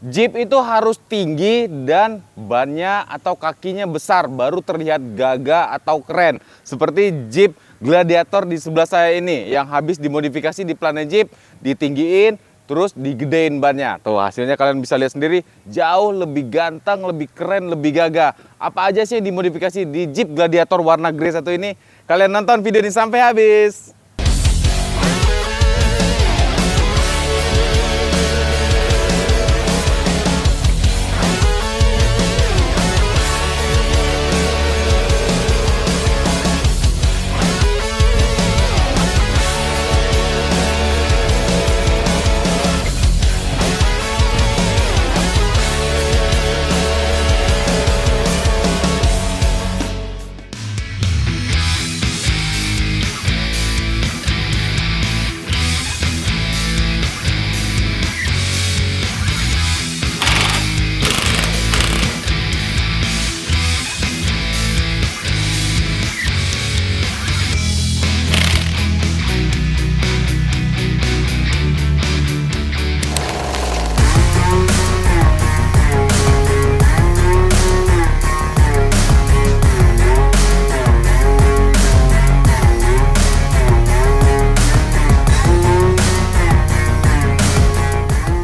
Jeep itu harus tinggi dan bannya atau kakinya besar baru terlihat gagah atau keren. Seperti Jeep Gladiator di sebelah saya ini yang habis dimodifikasi di Planet Jeep, ditinggiin terus digedein bannya. Tuh hasilnya kalian bisa lihat sendiri, jauh lebih ganteng, lebih keren, lebih gagah. Apa aja sih yang dimodifikasi di Jeep Gladiator warna grey satu ini? Kalian nonton video ini sampai habis.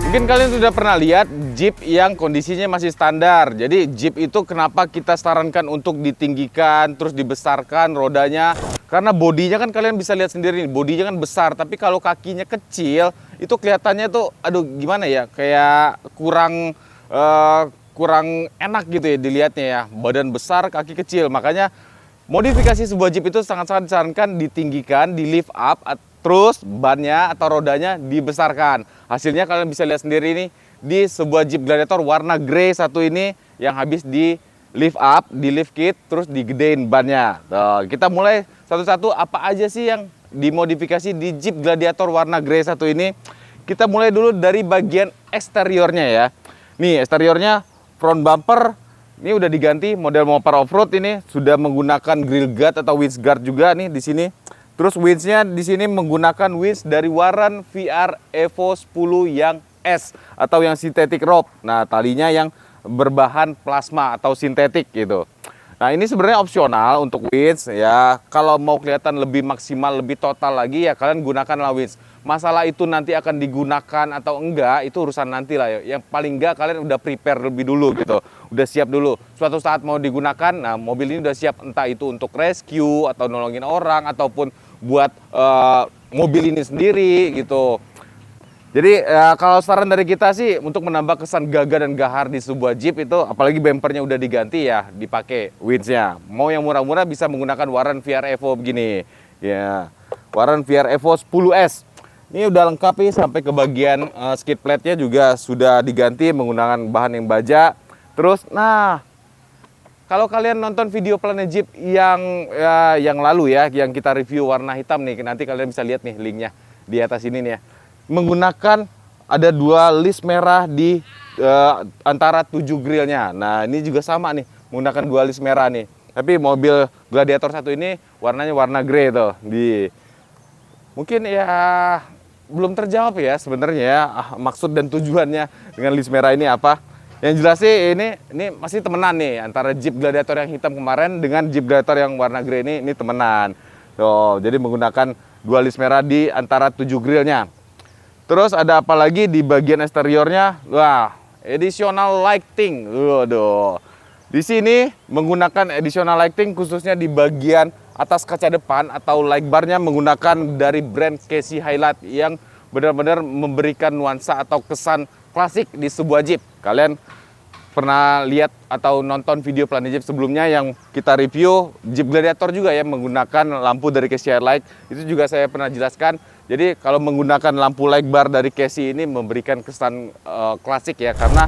Mungkin kalian sudah pernah lihat Jeep yang kondisinya masih standar. Jadi Jeep itu kenapa kita sarankan untuk ditinggikan, terus dibesarkan rodanya. Karena bodinya kan kalian bisa lihat sendiri, bodinya kan besar. Tapi kalau kakinya kecil, itu kelihatannya tuh, aduh gimana ya, kayak kurang enak gitu ya dilihatnya ya. Badan besar, kaki kecil. Makanya modifikasi sebuah Jeep itu sangat-sangat disarankan ditinggikan, di lift up, terus bannya atau rodanya dibesarkan. Hasilnya kalian bisa lihat sendiri nih di sebuah Jeep Gladiator warna grey satu ini yang habis di lift up, di lift kit, terus digedein bannya. Tuh, kita mulai satu-satu apa aja sih yang dimodifikasi di Jeep Gladiator warna grey satu ini. Kita mulai dulu dari bagian eksteriornya ya. Nih eksteriornya front bumper ini udah diganti model motor off-road ini, sudah menggunakan grill guard atau winch guard juga nih di sini. Terus winch-nya di sini menggunakan winch dari Warren VR Evo 10 yang S atau yang synthetic rope. Nah, talinya yang berbahan plasma atau sintetik gitu. Nah, ini sebenarnya opsional untuk winch ya. Kalau mau kelihatan lebih maksimal, lebih total lagi ya kalian gunakanlah winch. Masalah itu nanti akan digunakan atau enggak itu urusan nanti lah ya. Yang paling enggak kalian udah prepare lebih dulu gitu. Udah siap dulu. Suatu saat mau digunakan, nah mobil ini udah siap entah itu untuk rescue atau nolongin orang ataupun buat mobil ini sendiri gitu. Jadi kalau saran dari kita sih untuk menambah kesan gagah dan gahar di sebuah Jeep itu, apalagi bempernya udah diganti ya, dipakai winch-nya. Mau yang murah-murah bisa menggunakan Warren VR Evo begini. Ya, Warren VR Evo 10S. Ini udah lengkap nih sampai ke bagian skid plate-nya juga sudah diganti menggunakan bahan yang baja. Terus nah, kalau kalian nonton video Planet Jeep yang lalu ya, yang kita review warna hitam nih, nanti kalian bisa lihat nih linknya di atas ini nih ya. Menggunakan ada 2 list merah di antara 7 grillnya. Nah ini juga sama nih, menggunakan 2 list merah nih. Tapi mobil Gladiator satu ini warnanya warna grey tuh. Mungkin ya belum terjawab ya sebenarnya ya, maksud dan tujuannya dengan list merah ini apa. Yang jelas sih ini masih temenan nih antara Jeep Gladiator yang hitam kemarin dengan Jeep Gladiator yang warna grey ini temenan. Tuh, jadi menggunakan 2 list merah di antara 7 grillnya. Terus ada apa lagi di bagian eksteriornya? Wah, additional lighting. Waduh. Di sini menggunakan additional lighting khususnya di bagian atas kaca depan atau light barnya menggunakan dari brand Casey Highlight yang benar-benar memberikan nuansa atau kesan klasik di sebuah Jeep. Kalian pernah lihat atau nonton video Planet Jeep sebelumnya yang kita review Jeep Gladiator juga ya menggunakan lampu dari Casey Highlight. Itu juga saya pernah jelaskan. Jadi kalau menggunakan lampu light bar dari Casey ini memberikan kesan klasik ya, karena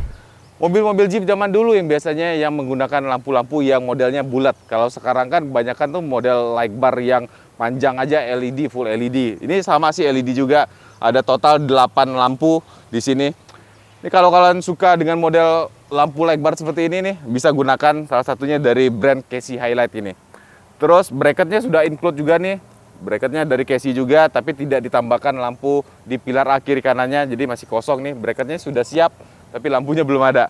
mobil-mobil Jeep zaman dulu yang biasanya yang menggunakan lampu-lampu yang modelnya bulat. Kalau sekarang kan kebanyakan tuh model light bar yang panjang aja LED, full LED. Ini sama sih LED juga. Ada total 8 lampu di sini. Ini kalau kalian suka dengan model lampu light bar seperti ini nih, bisa gunakan salah satunya dari brand Casey Highlight ini. Terus bracketnya sudah include juga nih. Bracketnya dari Casey juga, tapi tidak ditambahkan lampu di pilar kiri kanannya, jadi masih kosong nih. Bracketnya sudah siap tapi lampunya belum ada.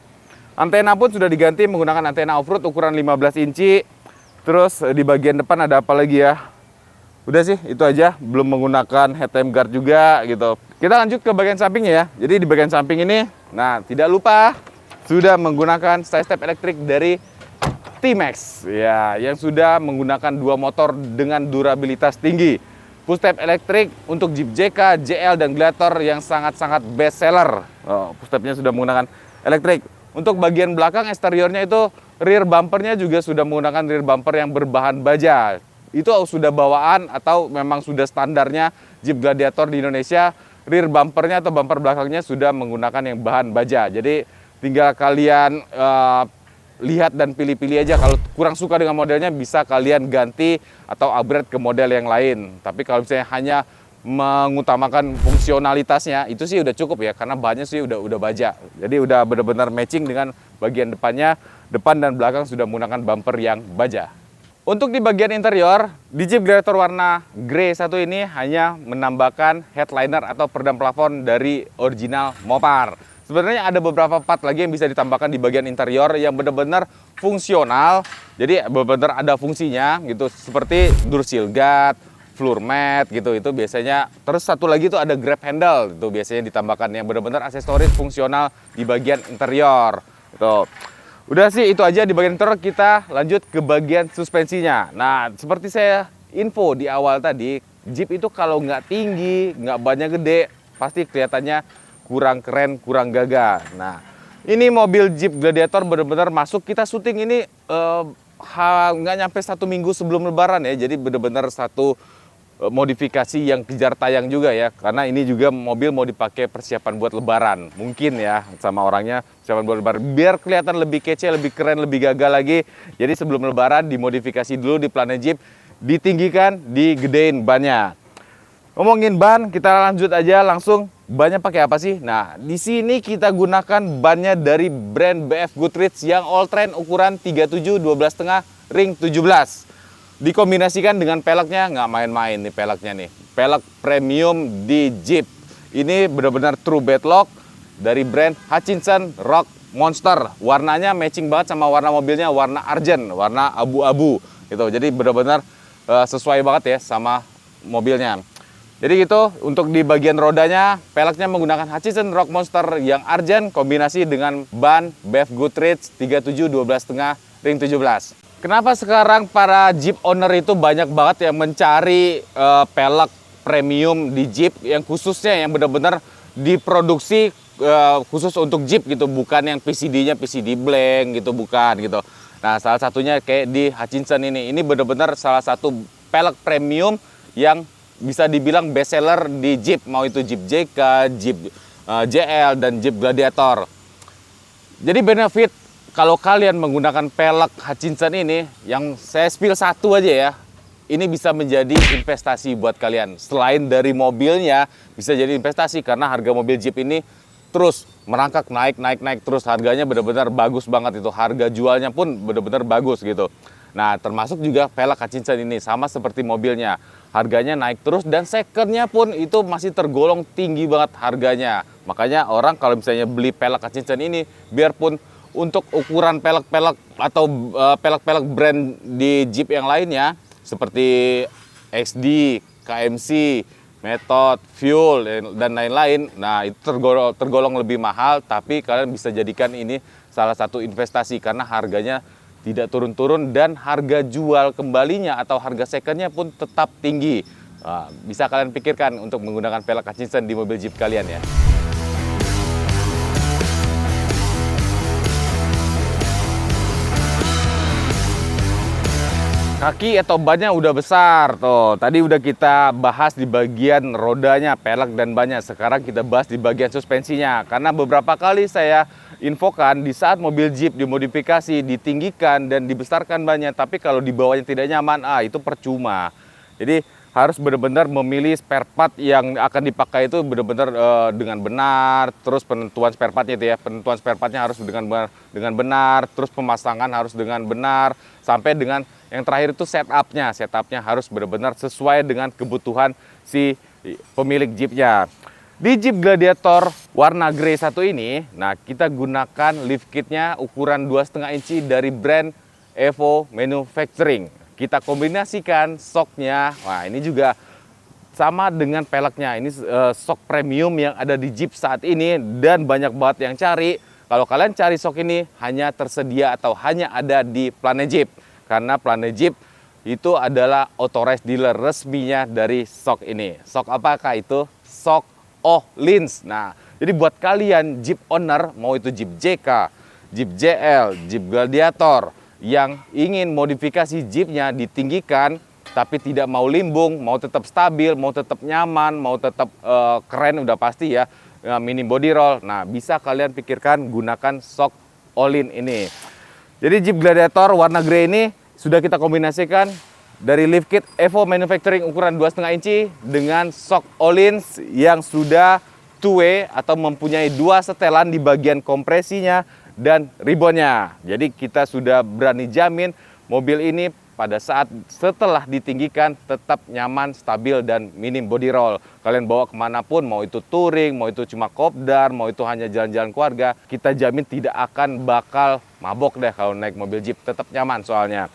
Antena pun sudah diganti menggunakan antena off-road ukuran 15 inci. Terus di bagian depan ada apa lagi ya? Udah sih, itu aja. Belum menggunakan headlamp guard juga gitu. Kita lanjut ke bagian sampingnya ya. Jadi di bagian samping ini, nah tidak lupa sudah menggunakan side step elektrik dari T-Max ya, yang sudah menggunakan dua motor dengan durabilitas tinggi. Full step elektrik untuk Jeep JK, JL, dan Gladiator yang sangat-sangat best seller. Full stepnya sudah menggunakan elektrik. Untuk bagian belakang eksteriornya itu rear bumpernya juga sudah menggunakan rear bumper yang berbahan baja. Itu sudah bawaan atau memang sudah standarnya Jeep Gladiator di Indonesia. Rear bumpernya atau bumper belakangnya sudah menggunakan yang bahan baja. Jadi tinggal kalian lihat dan pilih-pilih aja. Kalau kurang suka dengan modelnya bisa kalian ganti atau upgrade ke model yang lain. Tapi kalau misalnya hanya mengutamakan fungsionalitasnya, itu sih udah cukup ya, karena bahannya sih udah baja. Jadi udah benar-benar matching dengan bagian depannya. Depan dan belakang sudah menggunakan bumper yang baja. Untuk di bagian interior, di Jeep Gladiator warna grey satu ini hanya menambahkan headliner atau peredam plafon dari original Mopar. Sebenarnya ada beberapa part lagi yang bisa ditambahkan di bagian interior yang benar-benar fungsional. Jadi benar-benar ada fungsinya gitu, seperti door sill guard, floor mat gitu. Itu biasanya. Terus satu lagi itu ada grab handle, itu biasanya ditambahkan yang benar-benar aksesoris fungsional di bagian interior. Gitu. Udah sih itu aja di bagian interior. Kita lanjut ke bagian suspensinya. Nah, seperti saya info di awal tadi, Jeep itu kalau nggak tinggi, nggak bannya gede, pasti kelihatannya kurang keren, kurang gagah. Nah, ini mobil Jeep Gladiator benar-benar masuk kita syuting ini nggak nyampe 1 minggu sebelum Lebaran ya. Jadi benar-benar satu modifikasi yang kejar tayang juga ya. Karena ini juga mobil mau dipakai persiapan buat Lebaran. Mungkin ya sama orangnya persiapan buat Lebaran. Biar kelihatan lebih kece, lebih keren, lebih gagah lagi. Jadi sebelum Lebaran dimodifikasi dulu di Planet Jeep. Ditinggikan, digedein bannya. Ngomongin ban, kita lanjut aja langsung. Bannya pakai apa sih? Nah, di sini kita gunakan bannya dari brand BF Goodrich yang all terrain ukuran 37 12,5 ring 17. Dikombinasikan dengan peleknya, nggak main-main nih peleknya nih. Pelek premium di Jeep. Ini benar-benar true bedlock dari brand Hutchinson Rock Monster. Warnanya matching banget sama warna mobilnya, warna argent, warna abu-abu gitu. Jadi benar-benar sesuai banget ya sama mobilnya. Jadi gitu, untuk di bagian rodanya, peleknya menggunakan Hutchinson Rock Monster yang argent kombinasi dengan ban BF Goodrich 37 12,5 ring 17. Kenapa sekarang para Jeep owner itu banyak banget yang mencari pelek premium di Jeep yang khususnya yang benar-benar diproduksi khusus untuk Jeep gitu, bukan yang PCD-nya PCD blank gitu, bukan gitu. Nah, salah satunya kayak di Hutchinson ini benar-benar salah satu pelek premium yang bisa dibilang best seller di Jeep, mau itu Jeep JK, Jeep JL, dan Jeep Gladiator. Jadi benefit kalau kalian menggunakan pelek Hutchinson ini, yang saya spill satu aja ya, ini bisa menjadi investasi buat kalian. Selain dari mobilnya, bisa jadi investasi karena harga mobil Jeep ini terus merangkak naik terus. Harganya benar-benar bagus banget itu. Harga jualnya pun benar-benar bagus gitu. Nah, termasuk juga pelek Hutchinson ini, sama seperti mobilnya. Harganya naik terus dan secondnya pun itu masih tergolong tinggi banget harganya. Makanya orang kalau misalnya beli pelek Hutchinson ini, biarpun untuk ukuran pelek-pelek atau pelek-pelek brand di Jeep yang lainnya, seperti XD, KMC, Method, Fuel, dan lain-lain, nah itu tergolong lebih mahal, tapi kalian bisa jadikan ini salah satu investasi karena harganya tidak turun-turun dan harga jual kembalinya atau harga secondnya pun tetap tinggi. Nah, bisa kalian pikirkan untuk menggunakan pelek Hutchinson di mobil Jeep kalian ya. Kaki atau bannya udah besar tuh. Tadi udah kita bahas di bagian rodanya, pelek dan bannya. Sekarang kita bahas di bagian suspensinya. Karena beberapa kali saya infokan di saat mobil Jeep dimodifikasi, ditinggikan dan dibesarkan bannya, tapi kalau di bawahnya tidak nyaman, itu percuma. Jadi harus benar-benar memilih spare part yang akan dipakai itu benar-benar dengan benar. Terus penentuan spare partnya itu ya, penentuan spare partnya harus dengan benar. Terus pemasangan harus dengan benar. Sampai dengan yang terakhir itu setupnya harus benar-benar sesuai dengan kebutuhan si pemilik Jeepnya. Di Jeep Gladiator warna grey satu ini, nah kita gunakan lift kitnya ukuran 2,5 inci dari brand Evo Manufacturing. Kita kombinasikan shocknya, wah ini juga sama dengan peleknya. Ini shock premium yang ada di Jeep saat ini dan banyak banget yang cari. Kalau kalian cari shock ini hanya tersedia atau hanya ada di Planet Jeep. Karena Planet Jeep itu adalah authorized dealer resminya dari shock ini. Shock apakah itu? Shock Öhlins. Nah, jadi buat kalian Jeep owner, mau itu Jeep JK, Jeep JL, Jeep Gladiator, yang ingin modifikasi Jeepnya ditinggikan, tapi tidak mau limbung, mau tetap stabil, mau tetap nyaman, mau tetap keren udah pasti ya, mini body roll. Nah, bisa kalian pikirkan gunakan shock Öhlins ini. Jadi Jeep Gladiator warna grey ini sudah kita kombinasikan dari lift kit Evo Manufacturing ukuran 2,5 inci dengan shock Öhlins yang sudah two-way atau mempunyai 2 setelan di bagian kompresinya dan ribonnya. Jadi kita sudah berani jamin mobil ini pada saat setelah ditinggikan tetap nyaman, stabil, dan minim body roll. Kalian bawa kemanapun, mau itu touring, mau itu cuma kopdar, mau itu hanya jalan-jalan keluarga, kita jamin tidak akan bakal mabok deh kalau naik mobil Jeep, tetap nyaman soalnya.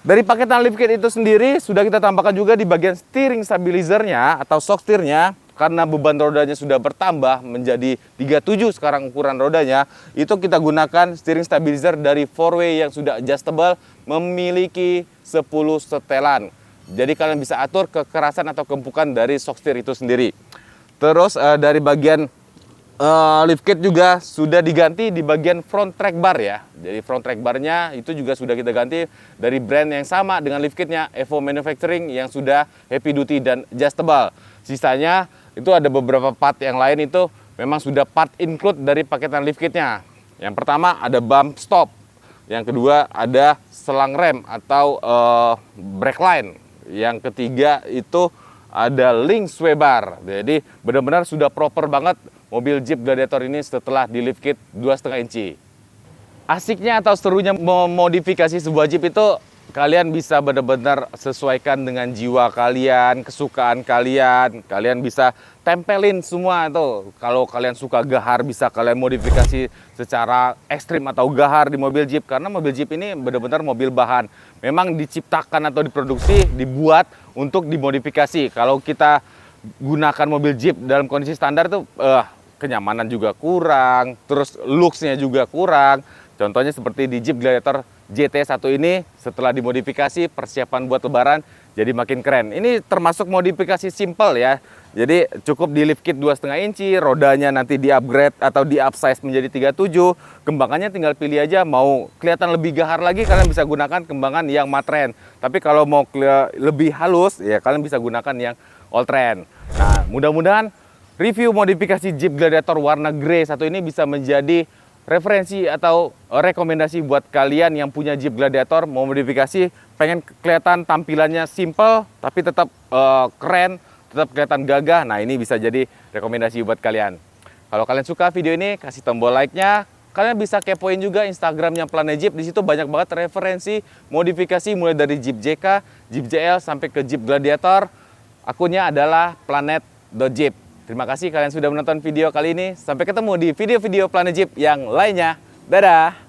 Dari paketan lift kit itu sendiri sudah kita tambahkan juga di bagian steering stabilizernya atau shock steernya. Karena beban rodanya sudah bertambah menjadi 37 sekarang ukuran rodanya, itu kita gunakan steering stabilizer dari 4-way yang sudah adjustable, memiliki 10 setelan. Jadi kalian bisa atur kekerasan atau keempukan dari shock steer itu sendiri. Terus dari bagian lift kit juga sudah diganti di bagian front track bar ya. Jadi front track barnya itu juga sudah kita ganti dari brand yang sama dengan lift kitnya, Evo Manufacturing, yang sudah heavy duty dan adjustable. Sisanya itu ada beberapa part yang lain itu memang sudah part include dari paketan lift kitnya. Yang pertama ada bump stop, yang kedua ada selang rem atau brake line, yang ketiga itu ada link sway bar. Jadi benar-benar sudah proper banget mobil Jeep Gladiator ini setelah di lift kit 2,5 inci. Asiknya atau serunya memodifikasi sebuah Jeep itu kalian bisa benar-benar sesuaikan dengan jiwa kalian, kesukaan kalian. Kalian bisa tempelin semua itu. Kalau kalian suka gahar bisa kalian modifikasi secara ekstrim atau gahar di mobil Jeep. Karena mobil Jeep ini benar-benar mobil bahan. Memang diciptakan atau diproduksi, dibuat untuk dimodifikasi. Kalau kita gunakan mobil Jeep dalam kondisi standar tuh kenyamanan juga kurang, terus looks-nya juga kurang. Contohnya seperti di Jeep Gladiator GT1 ini setelah dimodifikasi persiapan buat lebaran jadi makin keren. Ini termasuk modifikasi simple ya. Jadi cukup di lift kit 2,5 inci, rodanya nanti di-upgrade atau di-upsize menjadi 37. Kembangannya tinggal pilih aja, mau kelihatan lebih gahar lagi kalian bisa gunakan kembangan yang matren. Tapi kalau mau lebih halus ya kalian bisa gunakan yang all trend. Nah, mudah-mudahan review modifikasi Jeep Gladiator warna grey satu ini bisa menjadi referensi atau rekomendasi buat kalian yang punya Jeep Gladiator mau modifikasi, pengen kelihatan tampilannya simple tapi tetap keren, tetap kelihatan gagah. Nah, ini bisa jadi rekomendasi buat kalian. Kalau kalian suka video ini, kasih tombol like-nya. Kalian bisa kepoin juga Instagramnya Planet Jeep. Di situ banyak banget referensi modifikasi mulai dari Jeep JK, Jeep JL sampai ke Jeep Gladiator. Akunnya adalah planet.jeep. Terima kasih kalian sudah menonton video kali ini. Sampai ketemu di video-video Planet Jeep yang lainnya. Dadah!